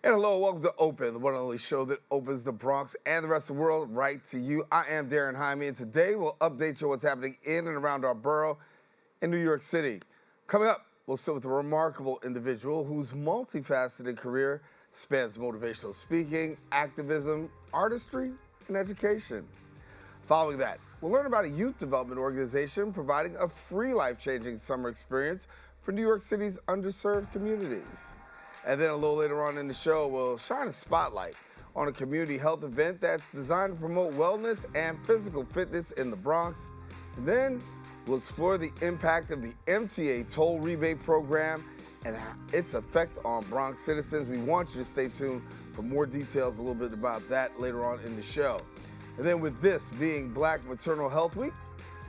And hello, welcome to Open, the one and only show that opens the Bronx and the rest of the world right to you. I am Daren Jaime, and today we'll update you on what's happening in and around our borough in New York City. Coming up, we'll sit with a remarkable individual whose multifaceted career spans motivational speaking, activism, artistry, and education. Following that, we'll learn about a youth development organization providing a free life-changing summer experience for New York City's underserved communities. And then a little later on in the show, we'll shine a spotlight on a community health event that's designed to promote wellness and physical fitness in the Bronx. And then we'll explore the impact of the MTA toll rebate program and its effect on Bronx citizens. We want you to stay tuned for more details a little bit about that later on in the show. And then with this being Black Maternal Health Week,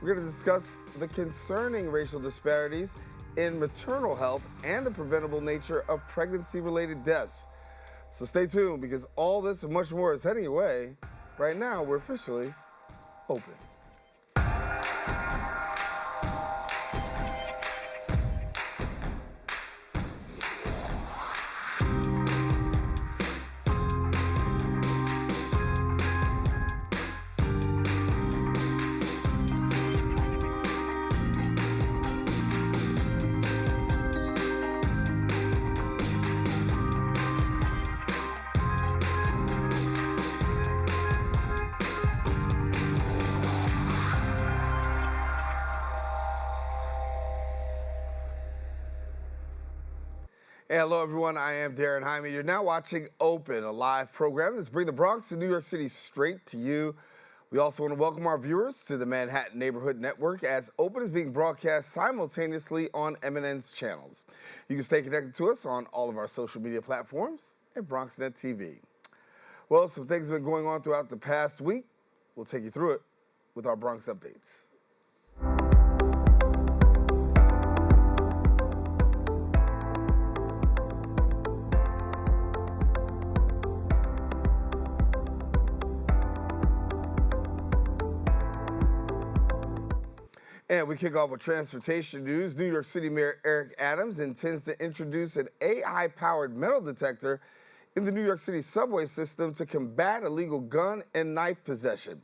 we're going to discuss the concerning racial disparities in maternal health and the preventable nature of pregnancy-related deaths. So stay tuned because all this and much more is heading your way. Right now, we're officially open. Hey, hello, everyone. I am Daren Jaime. You're now watching Open, a live program that's bringing the Bronx and New York City straight to you. We also want to welcome our viewers to the Manhattan Neighborhood Network, as Open is being broadcast simultaneously on MNN's channels. You can stay connected to us on all of our social media platforms at BronxNet TV. Well, some things have been going on throughout the past week. We'll take you through it with our Bronx updates. And we kick off with transportation news. New York City Mayor Eric Adams intends to introduce an AI-powered metal detector in the New York City subway system to combat illegal gun and knife possession.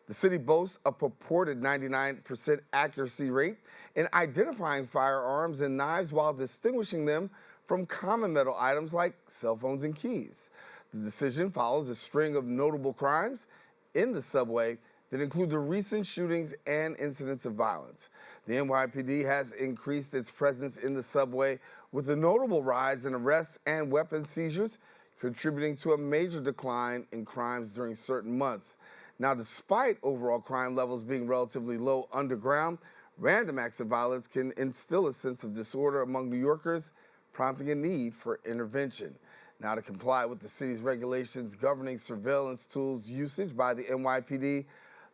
The city boasts a purported 99% accuracy rate in identifying firearms and knives while distinguishing them from common metal items like cell phones and keys. The decision follows a string of notable crimes in the subway that include the recent shootings and incidents of violence. The NYPD has increased its presence in the subway with a notable rise in arrests and weapon seizures, contributing to a major decline in crimes during certain months. Now, despite overall crime levels being relatively low underground, random acts of violence can instill a sense of disorder among New Yorkers, prompting a need for intervention. Now, to comply with the city's regulations governing surveillance tools usage by the NYPD,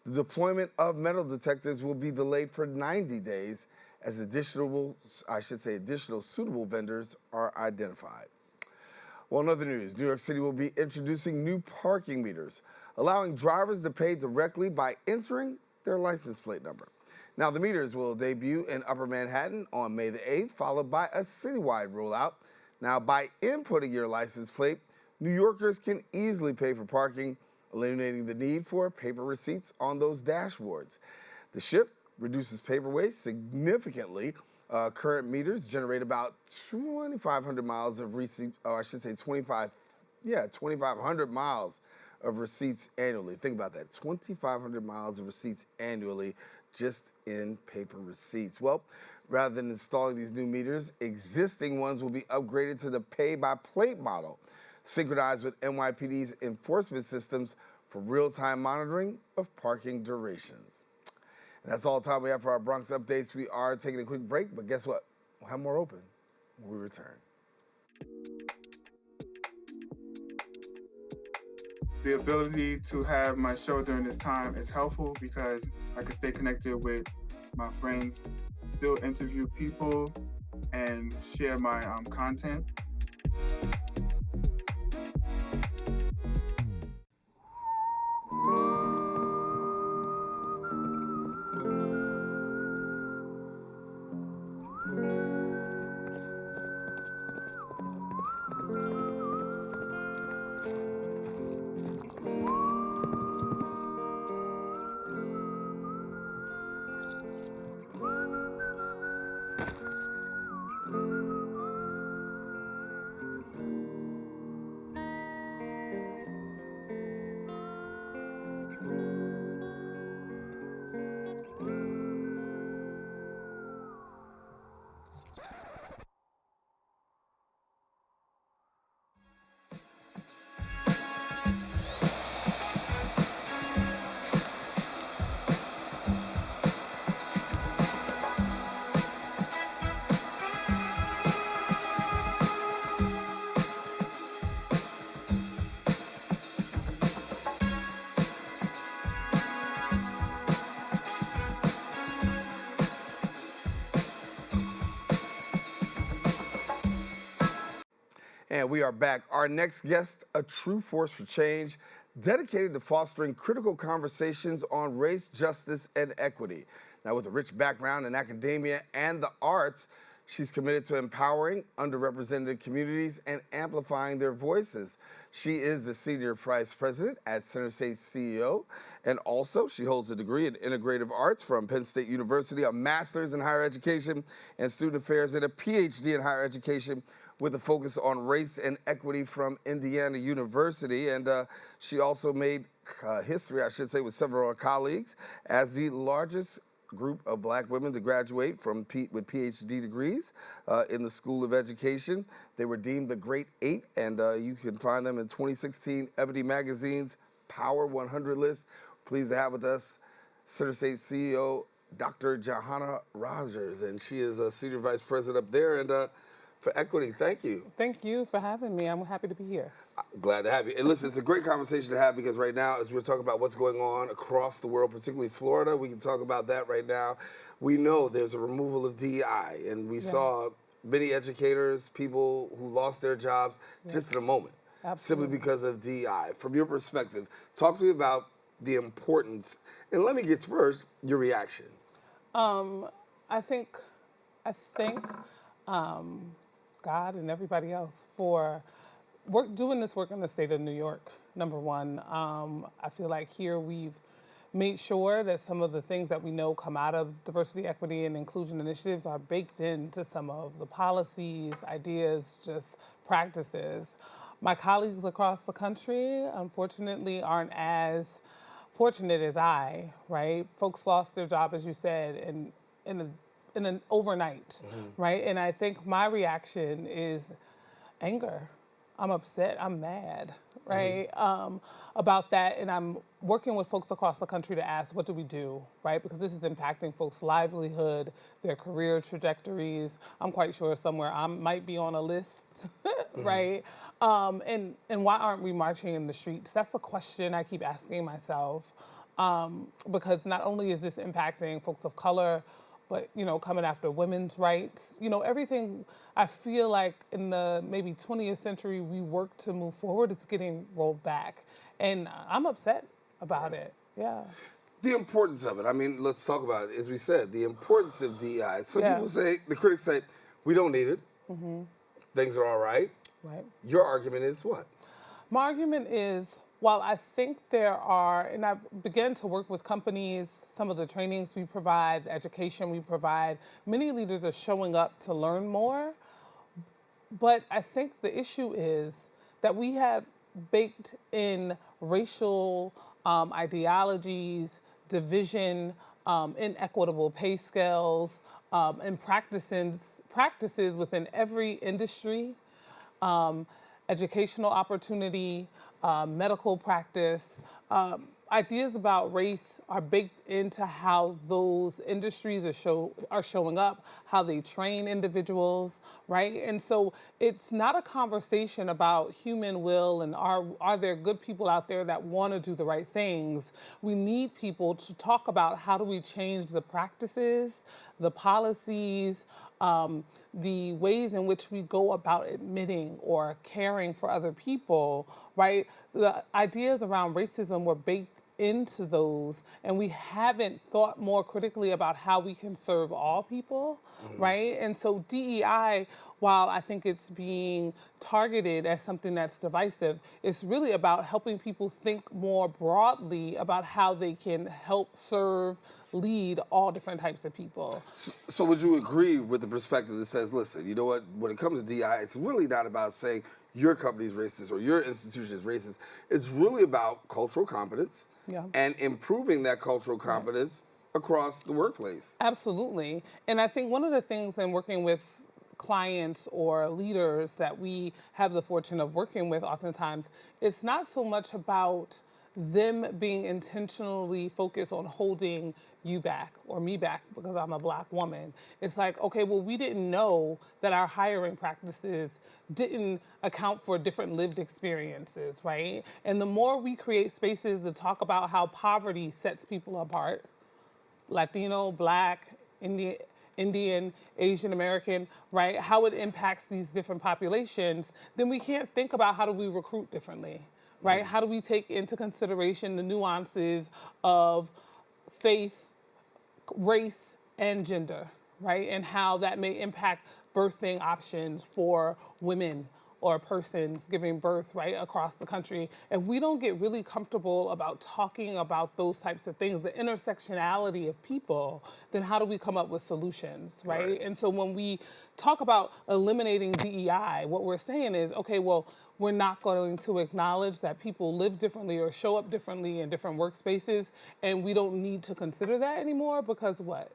the deployment of metal detectors will be delayed for 90 days as additional suitable vendors are identified. Well, in other news, New York City will be introducing new parking meters, allowing drivers to pay directly by entering their license plate number. Now, the meters will debut in Upper Manhattan on May the 8th, followed by a citywide rollout. Now, by inputting your license plate, New Yorkers can easily pay for parking, eliminating the need for paper receipts on those dashboards. The shift reduces paper waste significantly. Current meters generate about 2,500 miles of receipts, 2,500 miles of receipts annually. Think about that, 2,500 miles of receipts annually just in paper receipts. Well, rather than installing these new meters, existing ones will be upgraded to the pay-by-plate model, synchronized with NYPD's enforcement systems for real-time monitoring of parking durations. And that's all the time we have for our Bronx updates. We are taking a quick break, but guess what? We'll have more open when we return. The ability to have my show during this time is helpful because I can stay connected with my friends, still interview people, and share my content. And we are back. Our next guest, a true force for change, dedicated to fostering critical conversations on race, justice, and equity. Now, with a rich background in academia and the arts, she's committed to empowering underrepresented communities and amplifying their voices. She is the Senior Vice President at CenterState CEO, and also she holds a degree in Integrative Arts from Penn State University, a Master's in Higher Education and Student Affairs, and a PhD in Higher Education with a focus on race and equity from Indiana University. And she also made history, I should say, with several colleagues as the largest group of black women to graduate with PhD degrees in the School of Education. They were deemed the Great Eight, and you can find them in 2016 Ebony Magazine's Power 100 list. Pleased to have with us CenterState CEO, Dr. Juhanna Rogers, and she is a Senior Vice President up there. And for equity, thank you. Thank you for having me. I'm happy to be here. Glad to have you. And listen, it's a great conversation to have because right now, as we're talking about what's going on across the world, particularly Florida, we can talk about that right now. We know there's a removal of DEI, and we saw many educators, people who lost their jobs just in a moment, simply because of DEI. From your perspective, talk to me about the importance, and let me get first your reaction. I think God and everybody else for doing this work in the state of New York, number one. I feel like here we've made sure that some of the things that we know come out of diversity, equity, and inclusion initiatives are baked into some of the policies, ideas, just practices. My colleagues across the country, unfortunately, aren't as fortunate as I, right? Folks lost their job, as you said, in an overnight, right? And I think my reaction is anger. I'm upset, I'm mad, right? About that, and I'm working with folks across the country to ask, what do we do, right? Because this is impacting folks' livelihood, their career trajectories. I'm quite sure somewhere I might be on a list, right? And why aren't we marching in the streets? That's the question I keep asking myself, because not only is this impacting folks of color, but, you know, coming after women's rights, you know, everything I feel like in the maybe 20th century we worked to move forward, it's getting rolled back. And I'm upset about it, The importance of it, I mean, let's talk about it. As we said, the importance of DEI. Some people say, the critics say, we don't need it. Things are all right. Right. Your argument is what? My argument is, while I think there are, and I've begun to work with companies, some of the trainings we provide, the education we provide, many leaders are showing up to learn more. But I think the issue is that we have baked in racial ideologies, division, inequitable pay scales, and practices within every industry, educational opportunity, medical practice. Ideas about race are baked into how those industries are showing up, how they train individuals, right? And so it's not a conversation about human will and are there good people out there that want to do the right things. We need people to talk about how do we change the practices, the policies, the ways in which we go about admitting or caring for other people, right? The ideas around racism were baked into those, and we haven't thought more critically about how we can serve all people, right? And so DEI, while I think it's being targeted as something that's divisive, it's really about helping people think more broadly about how they can help serve, lead all different types of people. So would you agree with the perspective that says, listen, you know what, when it comes to DEI, it's really not about saying your company's racist or your institution is racist. It's really about cultural competence and improving that cultural competence across the workplace. Absolutely. And I think one of the things in working with clients or leaders that we have the fortune of working with oftentimes, it's not so much about them being intentionally focused on holding you back or me back because I'm a Black woman. It's like, okay, well, we didn't know that our hiring practices didn't account for different lived experiences, right? And the more we create spaces to talk about how poverty sets people apart, Latino, Black, Indian, Indian, Asian American, right? How it impacts these different populations, then we can't think about how do we recruit differently, right? How do we take into consideration the nuances of faith, race, and gender, right? And how that may impact birthing options for women or persons giving birth, right, across the country. If we don't get really comfortable about talking about those types of things, the intersectionality of people, then how do we come up with solutions, right? And so when we talk about eliminating DEI, what we're saying is, okay, well, we're not going to acknowledge that people live differently or show up differently in different workspaces, and we don't need to consider that anymore because what?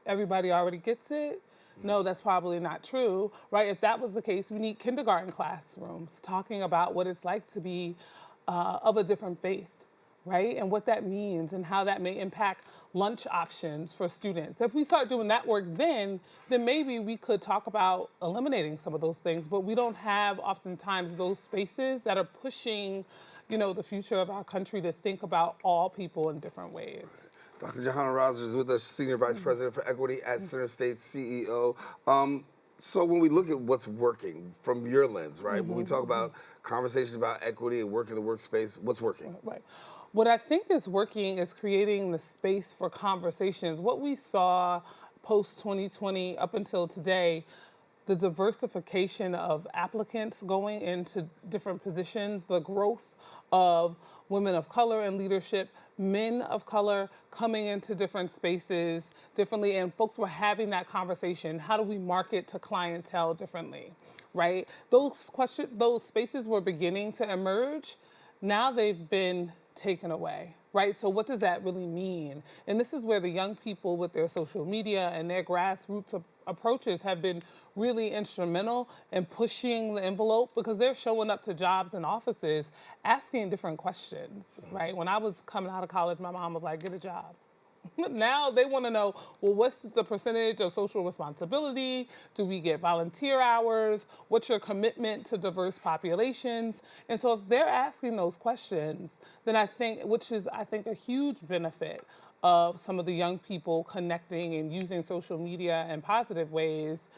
Everybody already gets it? No, that's probably not true, right? If that was the case, we need kindergarten classrooms talking about what it's like to be of a different faith, right? And what that means and how that may impact lunch options for students. If we start doing that work then maybe we could talk about eliminating some of those things, but we don't have oftentimes those spaces that are pushing, the future of our country to think about all people in different ways. Dr. Juhanna Rogers is with us, Senior Vice President for Equity at CenterState, CEO. So when we look at what's working from your lens, right, when we talk about conversations about equity and work in the workspace, what's working? Right. What I think is working is creating the space for conversations. What we saw post-2020 up until today, the diversification of applicants going into different positions, the growth of women of color in leadership, men of color coming into different spaces differently, and folks were having that conversation. How do we market to clientele differently, right? Those spaces were beginning to emerge. Now they've been taken away, right? So what does that really mean? And this is where the young people with their social media and their grassroots approaches have been really instrumental in pushing the envelope because they're showing up to jobs and offices asking different questions, right? When I was coming out of college, my mom was like, get a job. Now they want to know, well, what's the percentage of social responsibility? Do we get volunteer hours? What's your commitment to diverse populations? And so if they're asking those questions, then I think a huge benefit of some of the young people connecting and using social media in positive ways,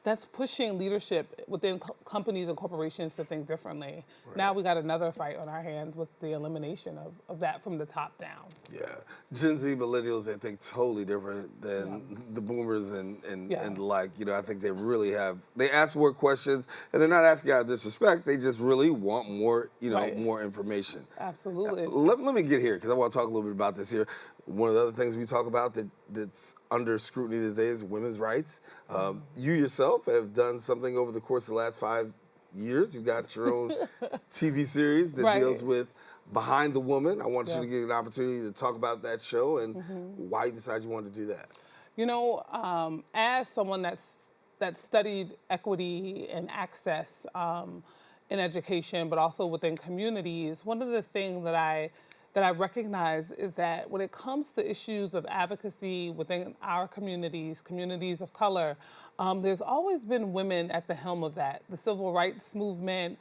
that's pushing leadership within companies and corporations to think differently. Right. Now we got another fight on our hands with the elimination of that from the top down. Yeah. Gen Z millennials, they think totally different than the boomers and I think they really they ask more questions and they're not asking out of disrespect. They just really want more, more information. Absolutely. Let me get here because I want to talk a little bit about this here. One of the other things we talk about that's under scrutiny today is women's rights. You yourself have done something over the course of the last 5 years. You've got your own TV series that deals with Behind the Woman. I want you to get an opportunity to talk about that show and why you decided you wanted to do that. As someone that studied equity and access in education, but also within communities, one of the things that I recognize is that when it comes to issues of advocacy within our communities of color, there's always been women at the helm of that. The civil rights movement,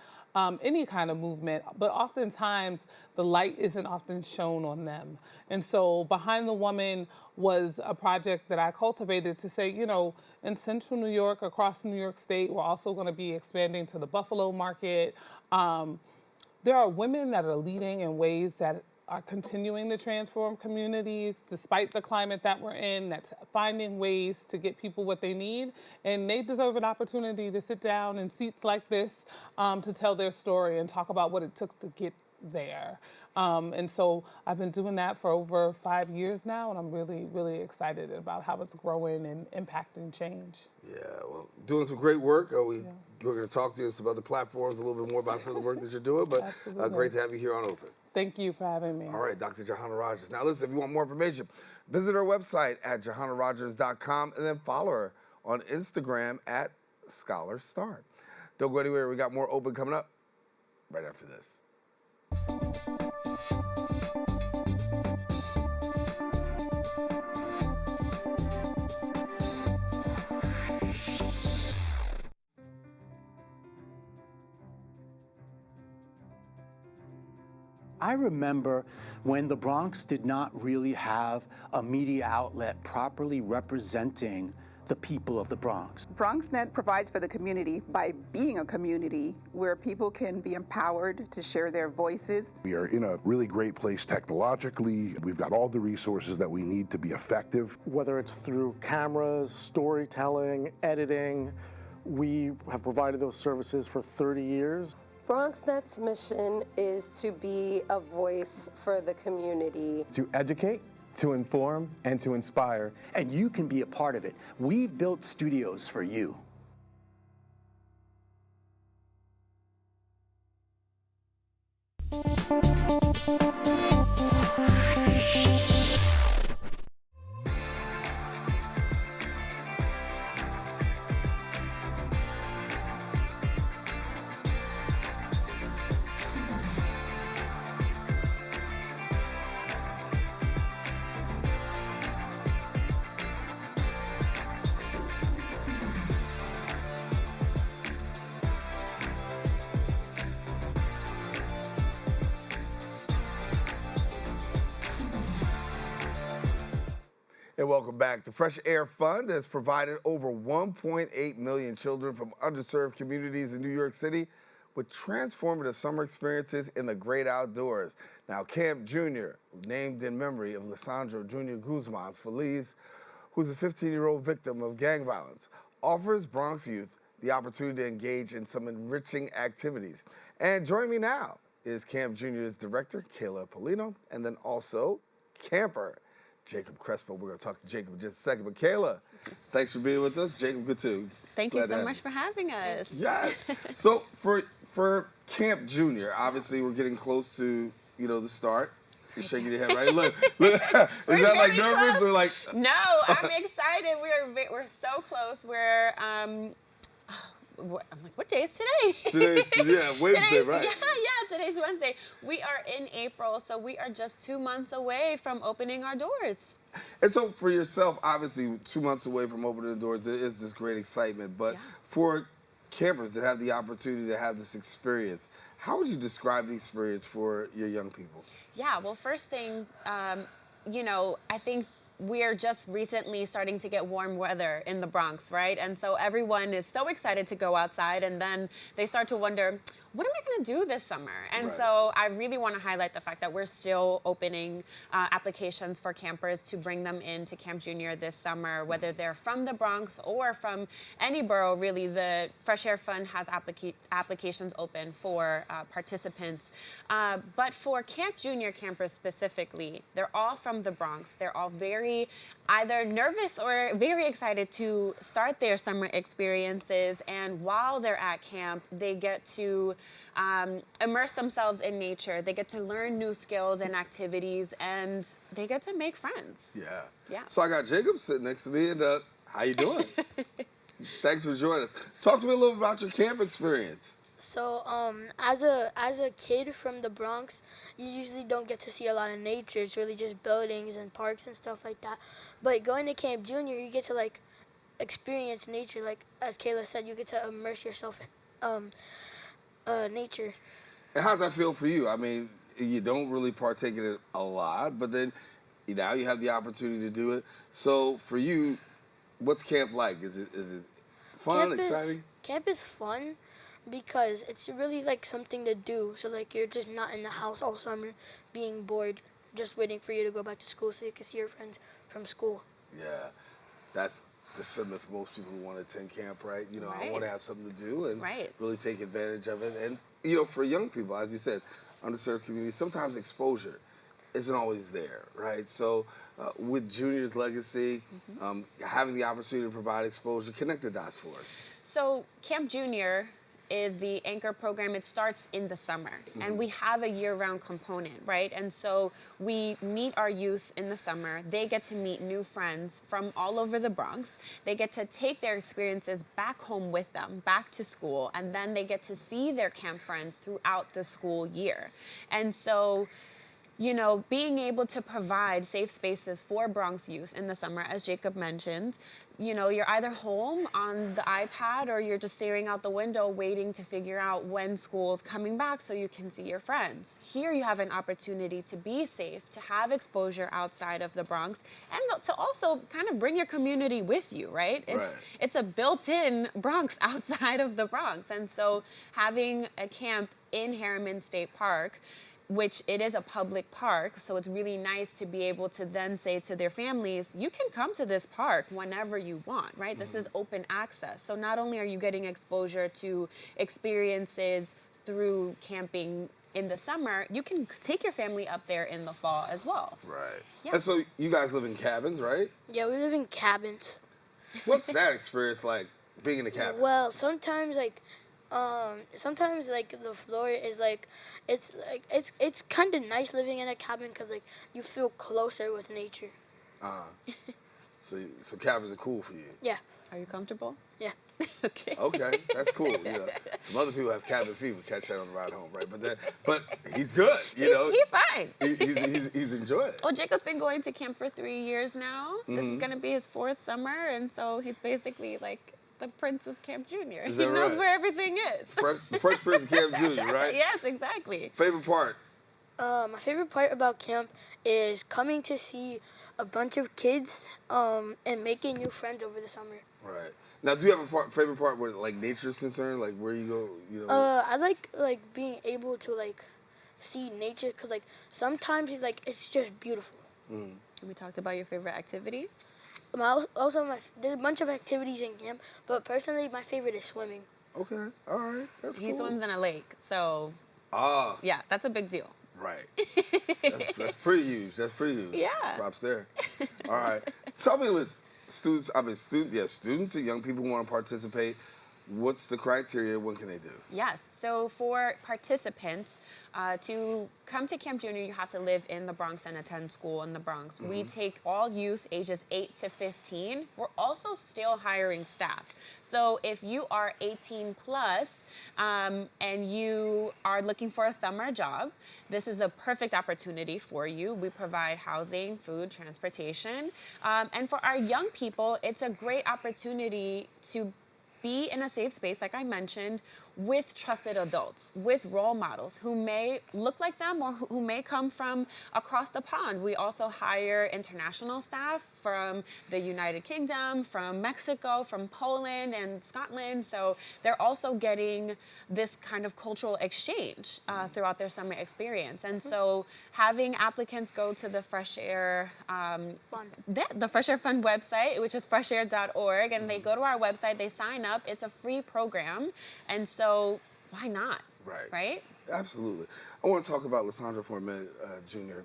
any kind of movement, but oftentimes the light isn't often shown on them. And so Behind the Woman was a project that I cultivated to say, in central New York, across New York State, we're also going to be expanding to the Buffalo market. There are women that are leading in ways that are continuing to transform communities despite the climate that we're in, that's finding ways to get people what they need. And they deserve an opportunity to sit down in seats like this to tell their story and talk about what it took to get there. And so I've been doing that for over 5 years now, and I'm really, really excited about how it's growing and impacting change. Yeah, well, doing some great work. We're going to talk to you on some other platforms a little bit more about some of the work that you're doing, but great to have you here on Open. Thank you for having me. All right, Dr. Juhanna Rogers. Now listen, if you want more information, visit our website at JuhannaRogers.com and then follow her on Instagram at ScholarStar. Don't go anywhere. We got more Open coming up right after this. I remember when the Bronx did not really have a media outlet properly representing the people of the Bronx. BronxNet provides for the community by being a community where people can be empowered to share their voices. We are in a really great place technologically. We've got all the resources that we need to be effective. Whether it's through cameras, storytelling, editing, we have provided those services for 30 years. BronxNet's mission is to be a voice for the community. To educate, to inform, and to inspire. And you can be a part of it. We've built studios for you. And welcome back. The Fresh Air Fund has provided over 1.8 million children from underserved communities in New York City with transformative summer experiences in the great outdoors. Now, Camp Junior, named in memory of Lisandro Jr. Guzman Feliz, who's a 15-year-old victim of gang violence, offers Bronx youth the opportunity to engage in some enriching activities. And joining me now is Camp Junior's director, Kayla Paulino, and then also camper Jacob Crespo. We're going to talk to Jacob in just a second. But Kayla, thanks for being with us. Jacob, good too. Thank you so much for having us. Yes. So for Camp Junior, obviously we're getting close to, the start. You're shaking your head, right? Look. Is that like nervous close. or like? No, I'm excited. We're so close. I'm like, what day is today? Today's Wednesday, right? Yeah, today's Wednesday. We are in April, so we are just 2 months away from opening our doors. And so for yourself, obviously 2 months away from opening the doors, there is this great excitement. But for campers that have the opportunity to have this experience, how would you describe the experience for your young people? Yeah, well, first thing, I think we're just recently starting to get warm weather in the Bronx, right? And so everyone is so excited to go outside, and then they start to wonder, what am I going to do this summer? And so I really want to highlight the fact that we're still opening applications for campers to bring them into Camp Junior this summer, whether they're from the Bronx or from any borough, really. The Fresh Air Fund has applications open for participants. But for Camp Junior campers specifically, they're all from the Bronx. They're all very either nervous or very excited to start their summer experiences. And while they're at camp, they get to immerse themselves in nature. They get to learn new skills and activities, and they get to make friends. Yeah. So I got Jacob sitting next to me, and how you doing? Thanks for joining us. Talk to me a little bit about your camp experience. So, as a kid from the Bronx, you usually don't get to see a lot of nature. It's really just buildings and parks and stuff like that. But going to Camp Junior, you get to experience nature. Like as Kayla said, you get to immerse yourself in nature. And how's that feel for you? I mean, you don't really partake in it a lot, but then now you have the opportunity to do it. So for you, what's camp like? Is it fun, exciting? Camp is fun because it's really something to do. So you're just not in the house all summer being bored, just waiting for you to go back to school so you can see your friends from school. Yeah, that's the sentiment for most people who want to attend camp, right? I want to have something to do and really take advantage of it. And, for young people, as you said, underserved communities, sometimes exposure isn't always there, right? So with Junior's legacy, having the opportunity to provide exposure, connect the dots for us. So Camp Junior is the anchor program. It starts in the summer, and we have a year-round component, right? And so we meet our youth in the summer. They get to meet new friends from all over the Bronx. They get to take their experiences back home with them, back to school, and then they get to see their camp friends throughout the school year. And so you know, being able to provide safe spaces for Bronx youth in the summer, as Jacob mentioned, you know, you're either home on the iPad or you're just staring out the window waiting to figure out when school's coming back so you can see your friends. Here you have an opportunity to be safe, to have exposure outside of the Bronx, and to also kind of bring your community with you, right? It's a built-in Bronx outside of the Bronx. And so having a camp in Harriman State Park, which it is a public park, so it's really nice to be able to then say to their families, you can come to this park whenever you want, right? This is open access. So not only are you getting exposure to experiences through camping in the summer, you can take your family up there in the fall as well. Right. Yeah. And so you guys live in cabins, right? Yeah, we live in cabins. What's that experience like, being in a cabin? Well, sometimes like the floor is like it's kind of nice living in a cabin because like you feel closer with nature. So cabins are cool for you. Yeah. Are you comfortable? Yeah. Okay. Okay, that's cool. You know, some other people have cabin fever. Catch that on the ride home, right? But he's good. You know, he's fine. He's enjoying it. Well, Jacob's been going to camp for 3 years now. This is gonna be his 4th summer, and so he's basically like the Prince of Camp Junior. He knows where everything is. Fresh Prince of Camp Junior, right? Yes, exactly. Favorite part? My favorite part about camp is coming to see a bunch of kids and making new friends over the summer. Right. Now, do you have a favorite part where like nature is concerned, like where you go? You know. I like being able to like see nature because like sometimes it's just beautiful. We talked about your favorite activity. Also, there's a bunch of activities in camp, but personally, my favorite is swimming. Okay, all right, that's cool. He swims in a lake, so yeah, that's a big deal. Right. That's pretty huge. That's pretty huge. Yeah. Props there. All right. Tell me, students and young people want to participate. What's the criteria? What can they do? Yes. So for participants, to come to Camp Junior, you have to live in the Bronx and attend school in the Bronx. We take all youth ages 8 to 15. We're also still hiring staff. So if you are 18 plus and you are looking for a summer job, this is a perfect opportunity for you. We provide housing, food, transportation. And for our young people, it's a great opportunity to be in a safe space, like I mentioned, with trusted adults, with role models who may look like them or who may come from across the pond. We also hire international staff from the United Kingdom, from Mexico, from Poland and Scotland. So they're also getting this kind of cultural exchange throughout their summer experience. And so having applicants go to the Fresh Air the Fresh Air Fund website, which is freshair.org, and they go to our website, they sign up. It's a free program. And so why not? Right? Absolutely. I want to talk about Lissandro for a minute, Junior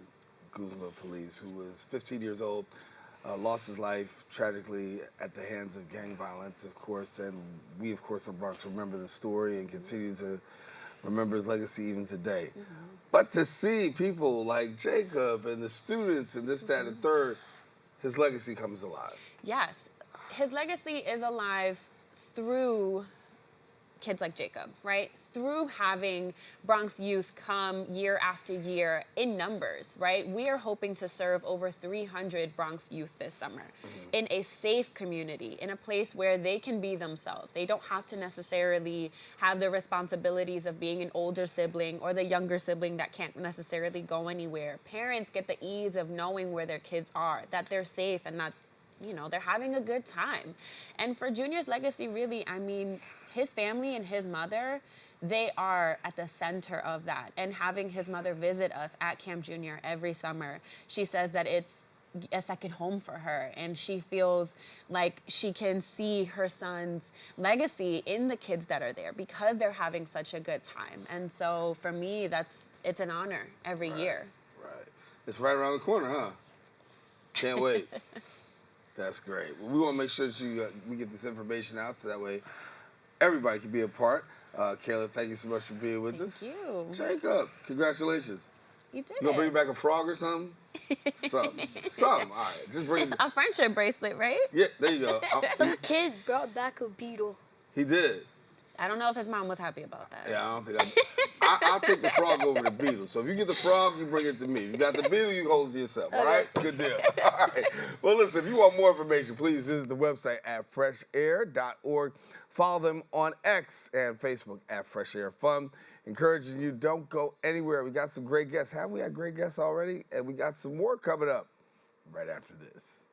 Guzman Feliz, who was 15 years old, lost his life tragically at the hands of gang violence, of course. And we, of course, in Bronx remember the story and continue to remember his legacy even today. But to see people like Jacob and the students and this, that, and third, his legacy comes alive. Yes. His legacy is alive through kids like Jacob, right? Through having Bronx youth come year after year in numbers, right? We are hoping to serve over 300 Bronx youth this summer in a safe community, in a place where they can be themselves. They don't have to necessarily have the responsibilities of being an older sibling or the younger sibling that can't necessarily go anywhere. Parents get the ease of knowing where their kids are, that they're safe and that, you know, they're having a good time. And for Junior's legacy, really, I mean, his family and his mother, they are at the center of that. And having his mother visit us at Camp Junior every summer, she says that it's a second home for her. And she feels like she can see her son's legacy in the kids that are there because they're having such a good time. And so for me, it's an honor every year. Right. It's right around the corner, huh? Can't wait. That's great. Well, we want to make sure that we get this information out so that way everybody can be a part. Kayla, thank you so much for being with us. Thank you. Jacob, congratulations. You did You gonna bring back a frog or something? Something. All right. Just bring it. A friendship bracelet, right? Yeah, there you go. Some kid brought back a beetle. He did. I don't know if his mom was happy about that. Yeah, I don't think I'll take the frog over the beetle. So if you get the frog, you bring it to me. If you got the beetle, you hold it to yourself. All right? Good deal. All right. Well, listen, if you want more information, please visit the website at freshair.org. Follow them on X and Facebook at Fresh Air Fun. Encouraging you, don't go anywhere. We got some great guests. Haven't we had great guests already? And we got some more coming up right after this.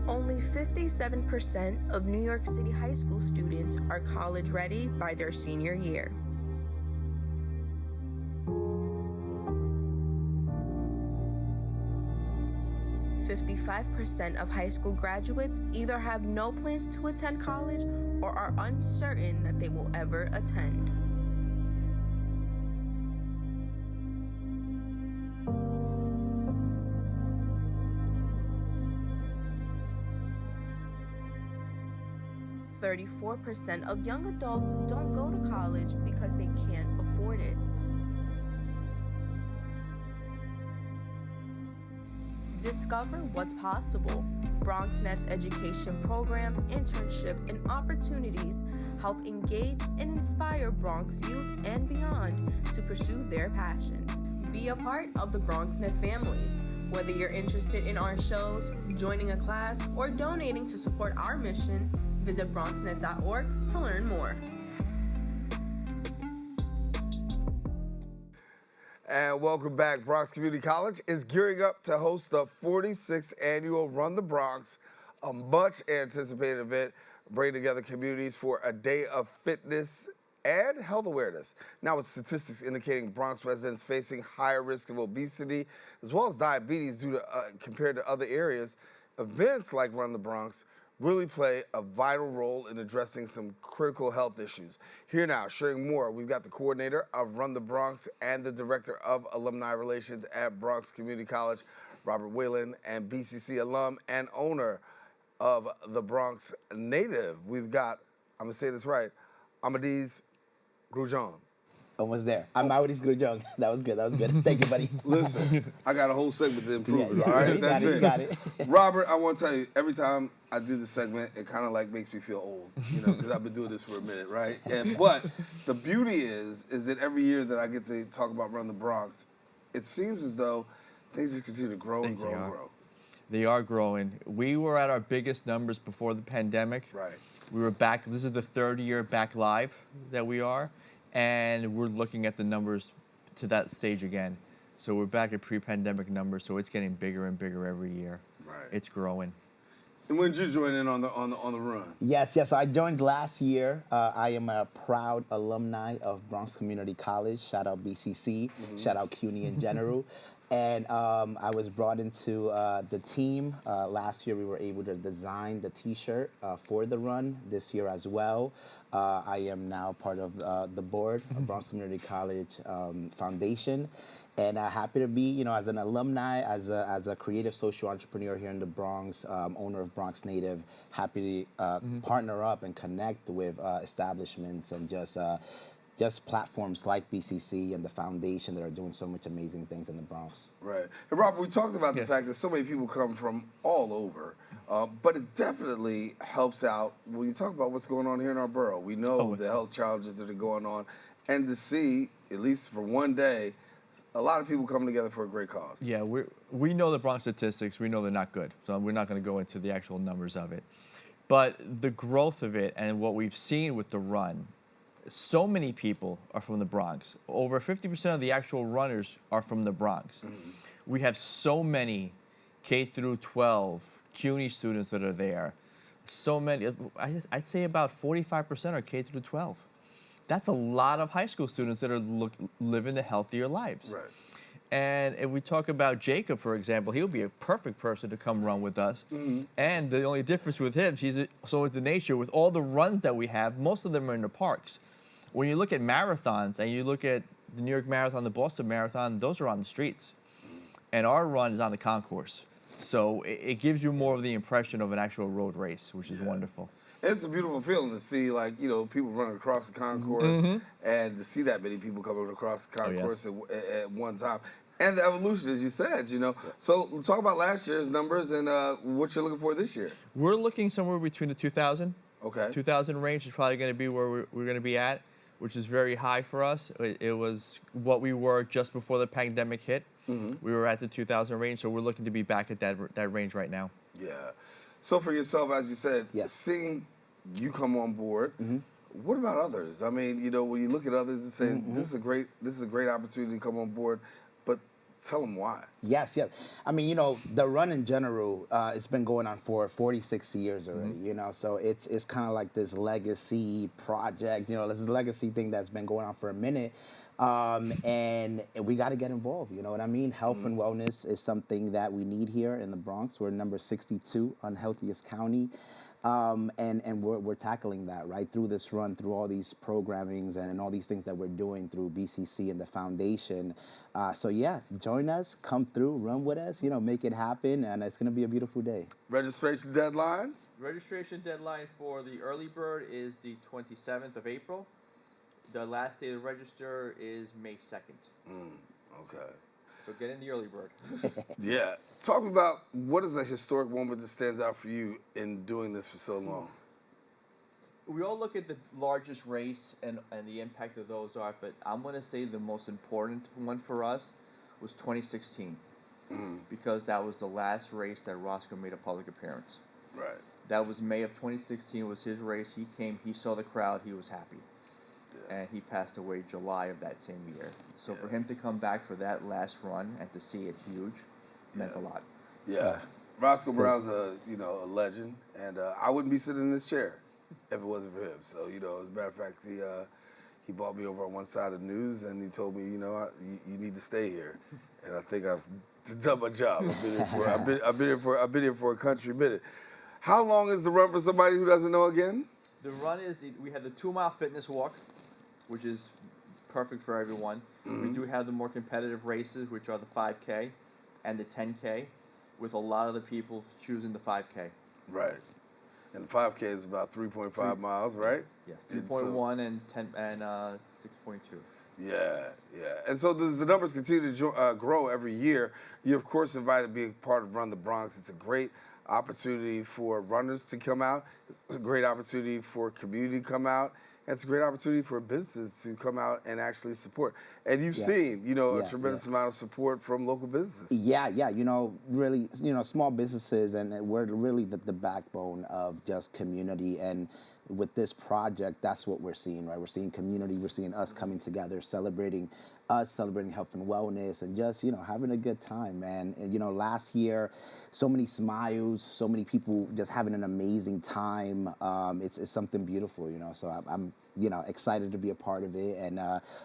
Only 57% of New York City high school students are college ready by their senior year. "55% of high school graduates either have no plans to attend college or are uncertain that they will ever attend. "34% of young adults don't go to college because they can't afford it. Discover what's possible. BronxNet's education programs, internships, and opportunities help engage and inspire Bronx youth and beyond to pursue their passions. Be a part of the BronxNet family. Whether you're interested in our shows, joining a class, or donating to support our mission, visit BronxNet.org to learn more. And welcome back. Bronx Community College is gearing up to host the 46th annual Run the Bronx, a much anticipated event bringing together communities for a day of fitness and health awareness. Now, with statistics indicating Bronx residents facing higher risk of obesity as well as diabetes due to compared to other areas, events like Run the Bronx really play a vital role in addressing some critical health issues. Here now, sharing more, we've got the coordinator of Run the Bronx and the director of alumni relations at Bronx Community College, Robert Whelan, and BCC alum and owner of the Bronx native. We've got, I'm gonna say this right, Amaurys Grullon. Almost there. I'm Amaurys Grullon. That was good. That was good. Thank you, buddy. Listen, I got a whole segment to improve it. All right, that's it. You got it. Robert, I want to tell you, every time I do this segment, it kind of like makes me feel old, you know, because I've been doing this for a minute, right? But the beauty is that every year that I get to talk about Run the Bronx, it seems as though things just continue to grow and grow and grow. They are growing. We were at our biggest numbers before the pandemic. Right. We were back. This is the third year back live that we are. And we're looking at the numbers to that stage again. So we're back at pre-pandemic numbers, so it's getting bigger and bigger every year. Right. It's growing. And when did you join in on the run? Yes. I joined last year. I am a proud alumni of Bronx Community College. Shout out BCC. Shout out CUNY in general. And I was brought into the team. Last year we were able to design the T-shirt for the run. This year as well. I am now part of the board of Bronx Community College Foundation. And happy to be, as an alumni, as a creative social entrepreneur here in the Bronx, owner of Bronx Native, happy to partner up and connect with establishments and just platforms like BCC and the foundation that are doing so much amazing things in the Bronx. Right. And Robert, we talked about the fact that so many people come from all over, but it definitely helps out when you talk about what's going on here in our borough. We know the health challenges that are going on, and to see, at least for one day, a lot of people coming together for a great cause. Yeah, we know the Bronx statistics. We know they're not good, so we're not going to go into the actual numbers of it. But the growth of it and what we've seen with the run, so many people are from the Bronx. Over 50% of the actual runners are from the Bronx. We have so many K through 12 CUNY students that are there. So many, I'd say about 45% are K through 12. That's a lot of high school students that are living the healthier lives. Right. And if we talk about Jacob, for example, he'll be a perfect person to come run with us. And the only difference with him, so with the nature, with all the runs that we have, most of them are in the parks. When you look at marathons and you look at the New York Marathon, the Boston Marathon, those are on the streets. And our run is on the concourse. So it gives you more of the impression of an actual road race, which is wonderful. It's a beautiful feeling to see, like, people running across the concourse and to see that many people coming across the concourse at one time. And the evolution, as you said, So talk about last year's numbers and what you're looking for this year. We're looking somewhere between the 2,000. Okay. 2,000 range is probably going to be where we're going to be at, which is very high for us. It was what we were just before the pandemic hit. We were at the 2,000 range, so we're looking to be back at that range right now. Yeah. So for yourself, as you said, seeing you come on board, what about others? I mean, when you look at others and say, this is a great opportunity to come on board, but tell them why. Yes. I mean, the run in general, it's been going on for 46 years already, so it's kind of like this legacy project, this legacy thing that's been going on for a minute. And we got to get involved, you know what I mean? Health and wellness is something that we need here in the Bronx. We're number 62, unhealthiest county. And we're tackling that, right, through this run, through all these programmings and all these things that we're doing through BCC and the foundation. So yeah, join us, come through, run with us, make it happen, and it's going to be a beautiful day. Registration deadline? Registration deadline for the early bird is the 27th of April. The last day to register is May 2nd. Okay. So get in the early bird. Yeah. Talk about what is a historic moment that stands out for you in doing this for so long? We all look at the largest race and the impact of those are, but I'm going to say the most important one for us was 2016 because that was the last race that Roscoe made a public appearance. Right. That was May of 2016 was his race. He came, he saw the crowd, he was happy. And he passed away July of that same year. So for him to come back for that last run and to see it huge meant a lot. Yeah. Roscoe Brown's a legend, and I wouldn't be sitting in this chair if it wasn't for him. So, as a matter of fact, he brought me over on one side of the news, and he told me, you need to stay here. And I think I've done my job. I've been here for a country minute. How long is the run for somebody who doesn't know again? The run is we have the 2-mile fitness walk, which is perfect for everyone. We do have the more competitive races, which are the 5K and the 10K, with a lot of the people choosing the 5K. Right. And the 5K is about 3.5 miles, right? Yes, 3.1 and 6.2. Yeah. And so as the numbers continue to grow every year, you're, of course, invited to be a part of Run the Bronx. It's a great opportunity for runners to come out. It's a great opportunity for community to come out. It's a great opportunity for businesses to come out and actually support. And you've seen, a tremendous amount of support from local businesses. Yeah, really, small businesses, and we're really the backbone of just community. And with this project, that's what we're seeing, right? We're seeing community, we're seeing us coming together, celebrating health and wellness, and just, having a good time, man. And, last year, so many smiles, so many people just having an amazing time. It's something beautiful, So I'm excited to be a part of it. And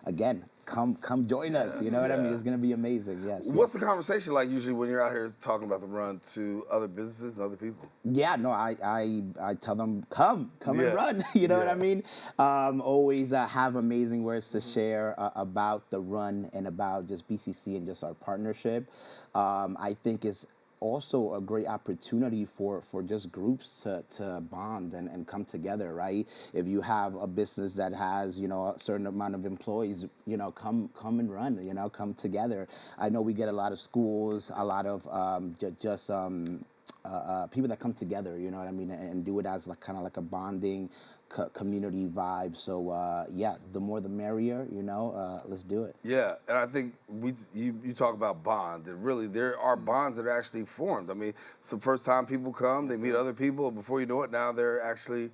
again, come join us. You know what I mean? It's going to be amazing. Yes. What's the conversation like usually when you're out here talking about the run to other businesses and other people? Yeah, no, I tell them, come and run. You know what I mean? Always have amazing words to share about the run and about just BCC and just our partnership. I think it's also a great opportunity for just groups to bond and come together, right? If you have a business that has, a certain amount of employees, come and run, come together. I know we get a lot of schools, a lot of people that come together, you know what I mean, and do it as kind of like a bonding community vibe. So the more the merrier, let's do it. Yeah, and I think you talk about bond, and really there are bonds that are actually formed. I mean, it's the first time people come, they meet other people, before you know it, now they're actually,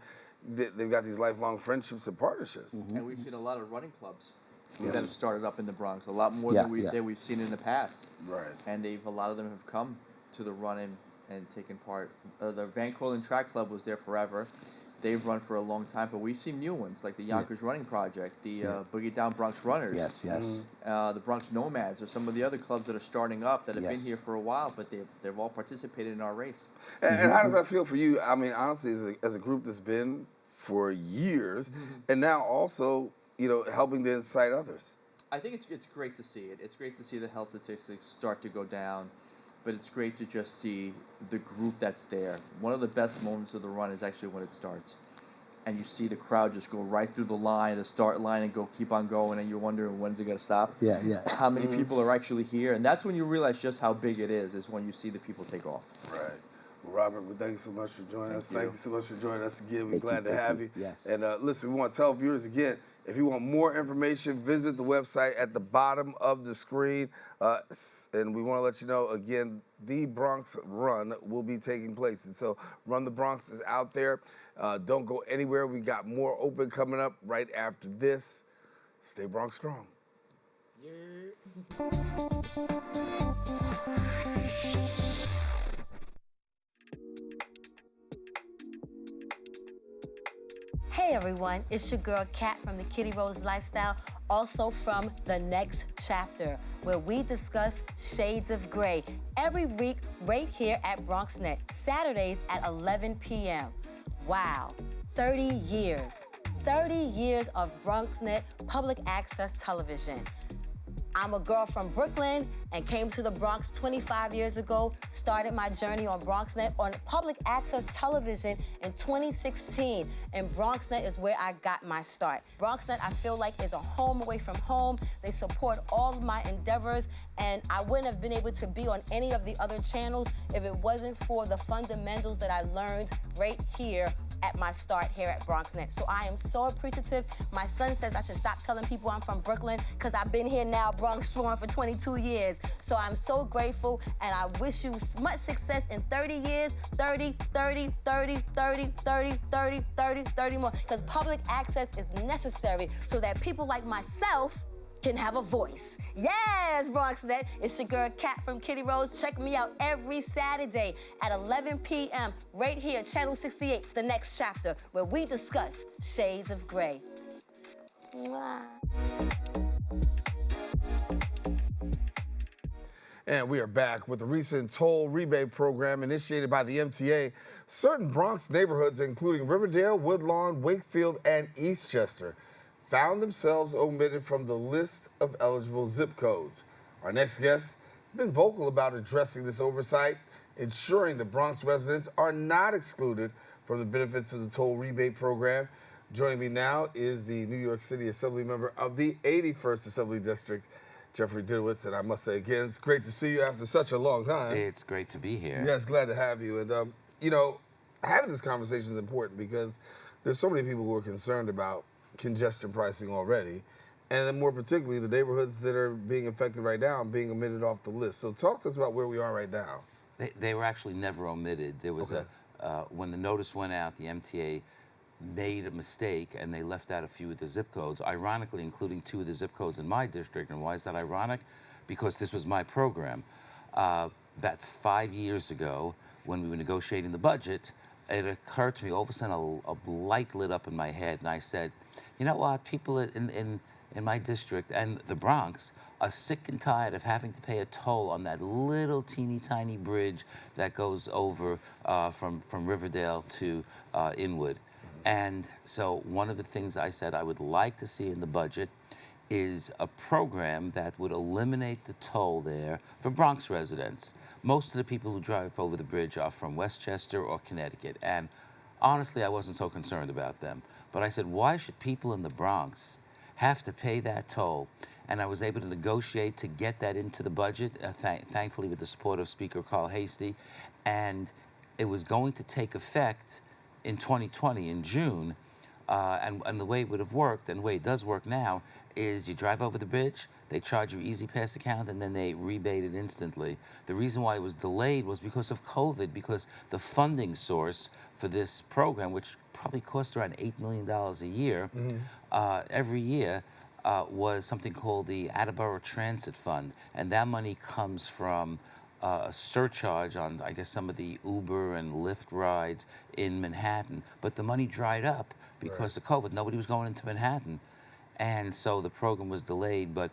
they've got these lifelong friendships and partnerships. And we've seen a lot of running clubs that have started up in the Bronx, a lot more than we've seen in the past. Right. And a lot of them have come to the run and taken part. The Van Cortlandt Track Club was there forever. They've run for a long time, but we've seen new ones like the Yonkers Running Project, the Boogie Down Bronx Runners. Yes. The Bronx Nomads are some of the other clubs that are starting up that have been here for a while, but they've all participated in our race. And how does that feel for you? I mean, honestly, as a group that's been for years, and now also, helping to incite others. I think it's great to see it. It's great to see the health statistics start to go down, but it's great to just see the group that's there. One of the best moments of the run is actually when it starts. And you see the crowd just go right through the line, the start line, and keep on going, and you're wondering when's it gonna stop? Yeah, yeah. How many people are actually here? And that's when you realize just how big it is when you see the people take off. Right. Well, Robert, thank you so much for joining us. Thank you so much for joining us again. We're glad to have you. Yes. And listen, we want to tell viewers again, if you want more information, visit the website at the bottom of the screen. And we want to let you know, again, the Bronx Run will be taking place. And so Run the Bronx is out there. Don't go anywhere. We got more open coming up right after this. Stay Bronx strong. Hey everyone, it's your girl Kat from the Kitty Rose Lifestyle, also from The Next Chapter, where we discuss shades of gray every week right here at BronxNet, Saturdays at 11 p.m. Wow, 30 years. 30 years of BronxNet public access television. I'm a girl from Brooklyn and came to the Bronx 25 years ago, started my journey on BronxNet on public access television in 2016, and BronxNet is where I got my start. BronxNet, I feel like, is a home away from home. They support all of my endeavors, and I wouldn't have been able to be on any of the other channels if it wasn't for the fundamentals that I learned right here at my start here at BronxNet. So I am so appreciative. My son says I should stop telling people I'm from Brooklyn because I've been here now, Bronx strong, for 22 years. So I'm so grateful, and I wish you much success in 30 years, 30, 30, 30, 30, 30, 30, 30, 30 more, because public access is necessary so that people like myself can have a voice. Yes, BronxNet, it's your girl Kat from Kitty Rose. Check me out every Saturday at 11 p.m. right here, Channel 68, The Next Chapter, where we discuss shades of gray. Mwah. And we are back with the recent toll rebate program initiated by the MTA. Certain Bronx neighborhoods, including Riverdale, Woodlawn, Wakefield, and Eastchester, found themselves omitted from the list of eligible zip codes. Our next guest has been vocal about addressing this oversight, ensuring the Bronx residents are not excluded from the benefits of the toll rebate program. Joining me now is the New York City Assembly member of the 81st Assembly District, Jeffrey Dinowitz. And I must say again, it's great to see you after such a long time. It's great to be here. Yes, glad to have you. And, you know, having this conversation is important because there's so many people who are concerned about congestion pricing already, and then more particularly the neighborhoods that are being affected right now and being omitted off the list. So talk to us about where we are right now. They were actually never omitted. There was when the notice went out, the MTA made a mistake and they left out a few of the zip codes, ironically including 2 of the zip codes in my district. And why is that ironic? Because this was my program. About 5 years ago, when we were negotiating the budget, it occurred to me, all of a sudden a light lit up in my head, and I said, you know what, people in my district and the Bronx are sick and tired of having to pay a toll on that little teeny tiny bridge that goes over from Riverdale to Inwood. And so one of the things I said I would like to see in the budget is a program that would eliminate the toll there for Bronx residents. Most of the people who drive over the bridge are from Westchester or Connecticut, and honestly, I wasn't so concerned about them. But I said, why should people in the Bronx have to pay that toll? And I was able to negotiate to get that into the budget, thankfully with the support of Speaker Carl Hastie, and it was going to take effect in 2020, in June, and the way it would have worked, and the way it does work now, is you drive over the bridge, they charge you Easy Pass account, and then they rebate it instantly. The reason why it was delayed was because of COVID, because the funding source for this program, which probably cost around $8 million a year, every year, was something called the Attleboro Transit Fund, and that money comes from a surcharge on, I guess, some of the Uber and Lyft rides in Manhattan. But the money dried up because of COVID. Nobody was going into Manhattan. And so the program was delayed, but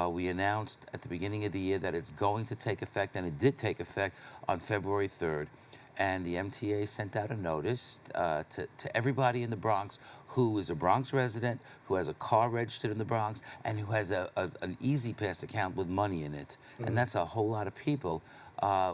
we announced at the beginning of the year that it's going to take effect, and it did take effect on February 3rd. And the MTA sent out a notice to everybody in the Bronx who is a Bronx resident, who has a car registered in the Bronx, and who has an Easy Pass account with money in it. And that's a whole lot of people.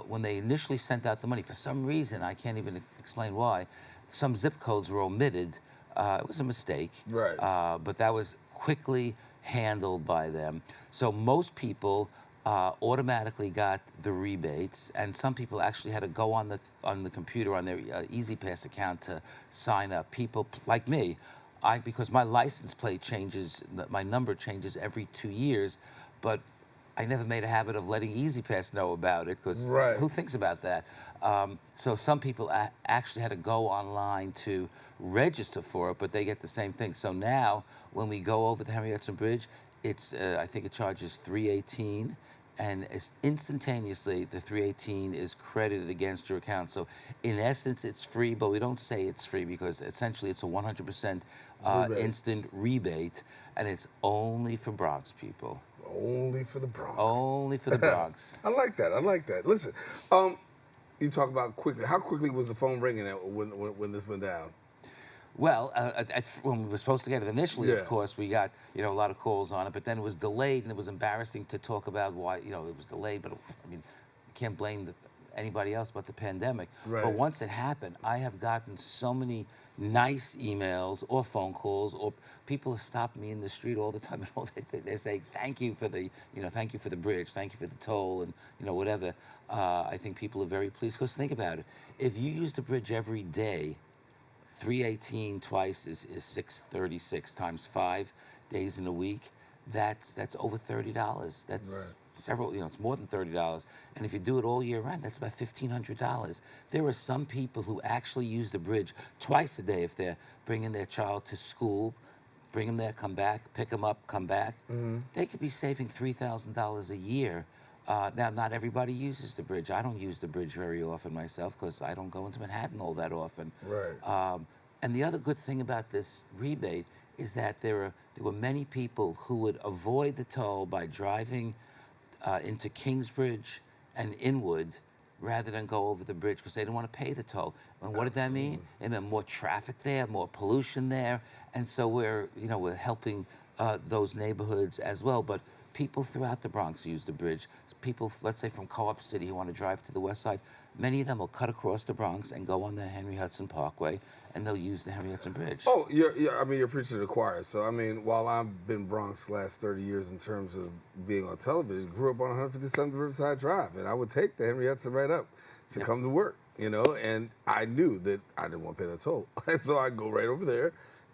when they initially sent out the money, for some reason, I can't even explain why, some zip codes were omitted. It was a mistake. Right. But that was quickly handled by them. So most people automatically got the rebates, and some people actually had to go on the computer on their Easy Pass account to sign up. People like me, because my license plate changes, my number changes every 2 years, but I never made a habit of letting Easy Pass know about it, because who thinks about that? So some people actually had to go online to register for it, but they get the same thing. So now, when we go over the Henry Hudson Bridge, it's I think it charges $3.18, and it's instantaneously the $3.18 is credited against your account. So in essence, it's free, but we don't say it's free because essentially it's a 100% instant rebate, and it's only for Bronx people. Only for the Bronx. Only for the Bronx. I like that. I like that. Listen, you talk about quickly. How quickly was the phone ringing when this went down? Well, when we were supposed to get it initially, of course, we got a lot of calls on it, but then it was delayed, and it was embarrassing to talk about why it was delayed. But I mean, you can't blame anybody else but the pandemic. Right. But once it happened, I have gotten so many nice emails or phone calls, or people have stopped me in the street all the time, and they say thank you for the thank you for the bridge, thank you for the toll, and whatever. I think people are very pleased, because think about it: if you use the bridge every day, 318 twice is 636 times 5 days in a week. That's over $30. That's several. It's more than $30. And if you do it all year round, that's about $1,500. There are some people who actually use the bridge twice a day if they're bringing their child to school, bring them there, come back, pick them up, come back. They could be saving $3,000 a year. Now, not everybody uses the bridge. I don't use the bridge very often myself, because I don't go into Manhattan all that often. Right. And the other good thing about this rebate is that there were many people who would avoid the toll by driving into Kingsbridge and Inwood rather than go over the bridge, because they didn't want to pay the toll. And what did that mean? It meant more traffic there, more pollution there, and so we're helping those neighborhoods as well. But people throughout the Bronx use the bridge. People, let's say from Co-op City, who want to drive to the west side, many of them will cut across the Bronx and go on the Henry Hudson Parkway, and they'll use the Henry Hudson Bridge. Oh, you're preaching to the choir. So, I mean, while I've been Bronx the last 30 years in terms of being on television, grew up on 157th Riverside Drive, and I would take the Henry Hudson right up to come to work, and I knew that I didn't want to pay the toll. And so I'd go right over there,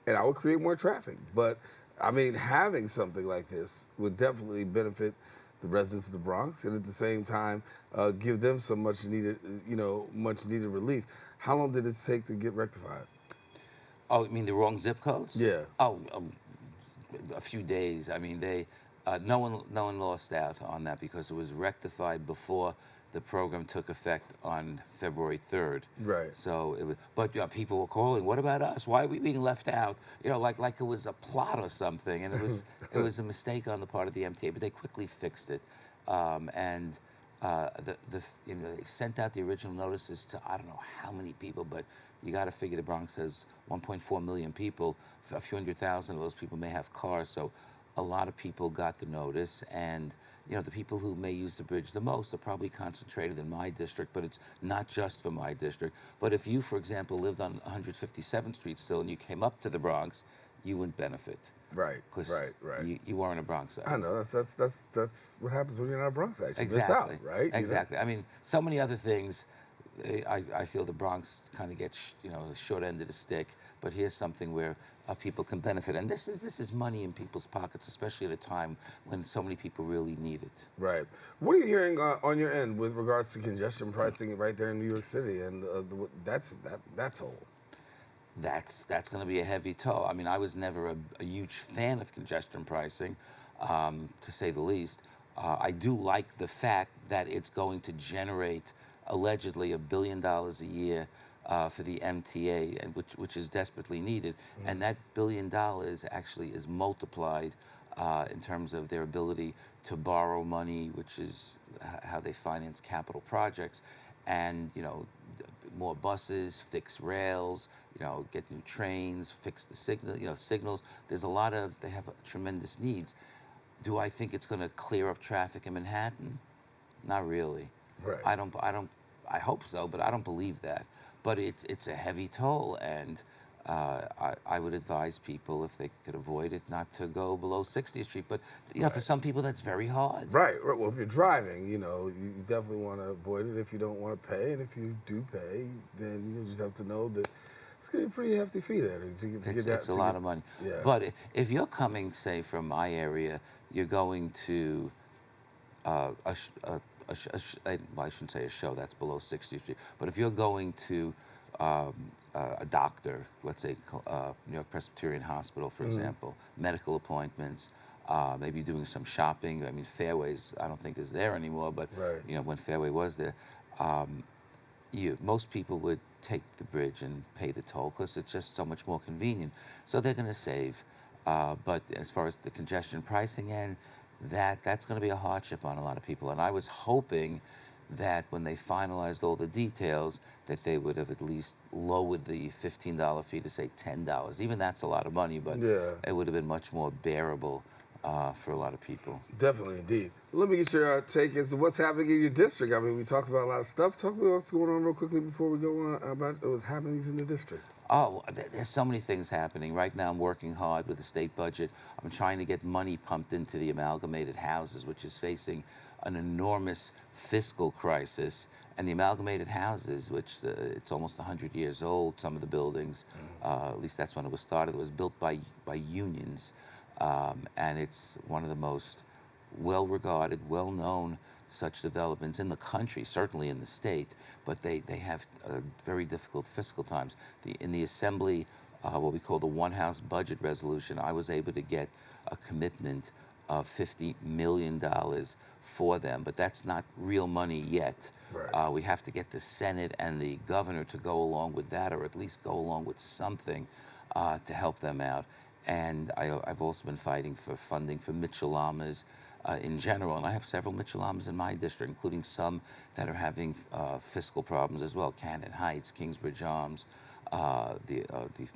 and I would create more traffic. But, I mean, having something like this would definitely benefit the residents of the Bronx, and at the same time, give them some much needed relief. How long did it take to get rectified? Oh, you mean the wrong zip codes? Yeah. Oh, a few days. I mean, no one lost out on that, because it was rectified before the program took effect on February 3rd. Right. So it was, but people were calling, what about us? Why are we being left out? Like it was a plot or something, and it was a mistake on the part of the MTA, but they quickly fixed it. And they sent out the original notices to I don't know how many people, but you got to figure the Bronx has 1.4 million people. A few 100,000 of those people may have cars, so a lot of people got the notice, and the people who may use the bridge the most are probably concentrated in my district, but it's not just for my district. But if you, for example, lived on 157th Street still and you came up to the Bronx, you wouldn't benefit. Right, right. You weren't a Bronxite. I know, that's what happens when you're not a Bronxite. You Exactly. miss out, right? Exactly. I mean, so many other things. I feel the Bronx kind of gets the short end of the stick, but here's something where people can benefit, and this is money in people's pockets, especially at a time when so many people really need it. Right. What are you hearing on your end with regards to congestion pricing right there in New York City, and that toll? That's going to be a heavy toll. I mean, I was never a huge fan of congestion pricing, to say the least. I do like the fact that it's going to generate allegedly $1 billion a year for the MTA, and which is desperately needed. And that $1 billion actually is multiplied in terms of their ability to borrow money, which is how they finance capital projects, and more buses, fix rails, get new trains, fix the signals. There's a lot of, they have tremendous needs. Do I think it's going to clear up traffic in Manhattan? Not really. Right. I hope so, but I don't believe that. But it's a heavy toll, and I would advise people, if they could avoid it, not to go below 60th Street. But you know, for some people, that's very hard. Right. Well, if you're driving, you know, you definitely want to avoid it if you don't want to pay. And if you do pay, then you just have to know that it's going to be a pretty hefty fee there to get that. It's a lot of money. Yeah. But if you're coming, say, from my area, you're going to well, I shouldn't say a show, that's below 60th Street. But if you're going to a doctor, let's say New York Presbyterian Hospital, for example, medical appointments, maybe doing some shopping. I mean, Fairways, I don't think is there anymore, but you know, when Fairway was there, most people would take the bridge and pay the toll because it's just so much more convenient. So they're going to save. But as far as the congestion pricing end, that's going to be a hardship on a lot of people. And I was hoping that when they finalized all the details, that they would have at least lowered the $15 fee to, say, $10. Even that's a lot of money, but it would have been much more bearable for a lot of people. Definitely, indeed. Let me get your take as to what's happening in your district. I mean, we talked about a lot of stuff. Talk about what's going on real quickly before we go on about what's happening in the district. Oh, there's so many things happening. Right now I'm working hard with the state budget. I'm trying to get money pumped into the amalgamated houses, which is facing an enormous fiscal crisis. And the amalgamated houses, which it's almost 100 years old, some of the buildings, at least that's when it was started, it was built by unions. And it's one of the most well-regarded, well-known such developments in the country, certainly in the state, but they have very difficult fiscal times. In the Assembly, what we call the One House Budget Resolution, I was able to get a commitment of $50 million for them, but that's not real money yet. Right. We have to get the Senate and the governor to go along with that, or at least go along with something to help them out. And I've also been fighting for funding for Mitchell-Lamas in general, and I have several Mitchell-Lamas in my district, including some that are having fiscal problems as well. Cannon Heights, Kingsbridge Arms, the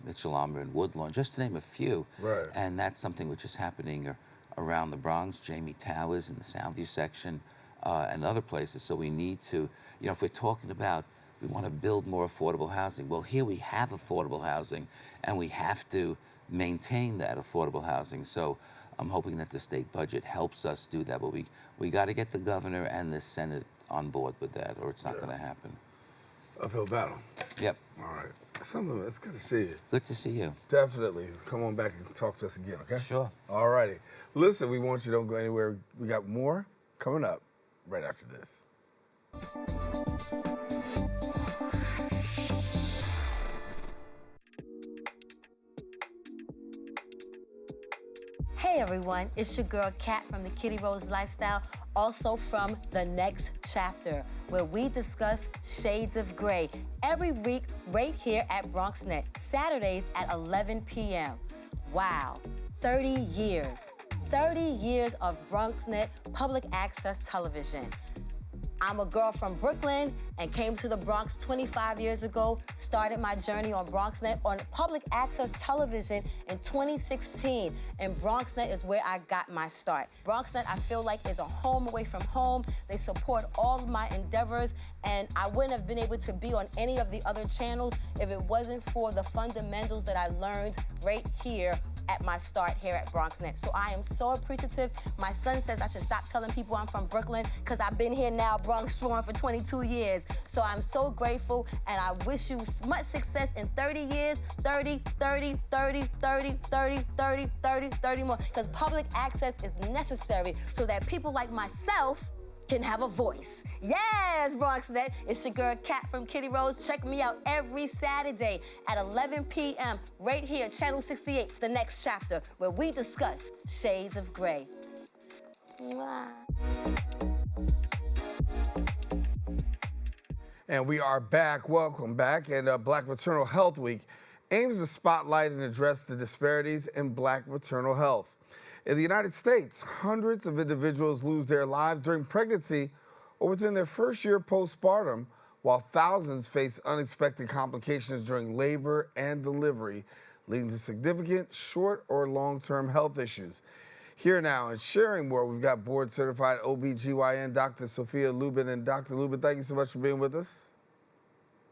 Mitchell-Lama in Woodlawn, just to name a few. Right. And that's something which is happening around the Bronx, Jaime Towers in the Soundview section, and other places. So we need to, you know, if we're talking about we want to build more affordable housing, well, here we have affordable housing, and we have to maintain that affordable housing. So I'm hoping that the state budget helps us do that, but we got to get the governor and the Senate on board with that, or it's not going to happen. Uphill battle. Yep. All right. Something. It's good to see you. Good to see you. Definitely. Come on back and talk to us again, okay? Sure. All righty. Listen, we want you to don't go anywhere. We got more coming up right after this. Hey everyone, it's your girl Kat from the Kitty Rose Lifestyle, also from The Next Chapter, where we discuss shades of gray every week right here at BronxNet, Saturdays at 11 p.m. Wow, 30 years. 30 years of BronxNet public access television. I'm a girl from Brooklyn and came to the Bronx 25 years ago, started my journey on BronxNet on public access television in 2016, and BronxNet is where I got my start. BronxNet, I feel like, is a home away from home. They support all of my endeavors, and I wouldn't have been able to be on any of the other channels if it wasn't for the fundamentals that I learned right here at my start here at BronxNet. So I am so appreciative. My son says I should stop telling people I'm from Brooklyn because I've been here now, Bronx Strong, for 22 years. So I'm so grateful, and I wish you much success in 30 years, 30, 30, 30, 30, 30, 30, 30, 30 more, because public access is necessary so that people like myself can have a voice. Yes, BronxNet, it's your girl Kat from Kitty Rose. Check me out every Saturday at 11 p.m. right here, Channel 68, The Next Chapter, where we discuss shades of gray. Mwah. And we are back. Welcome back. And Black Maternal Health Week aims to spotlight and address the disparities in Black maternal health. In the United States, hundreds of individuals lose their lives during pregnancy or within their first year postpartum, while thousands face unexpected complications during labor and delivery, leading to significant short or long-term health issues. Here now and sharing more, we've got board-certified ObGyn Dr. Sophia Lubin. And Dr. Lubin, thank you so much for being with us.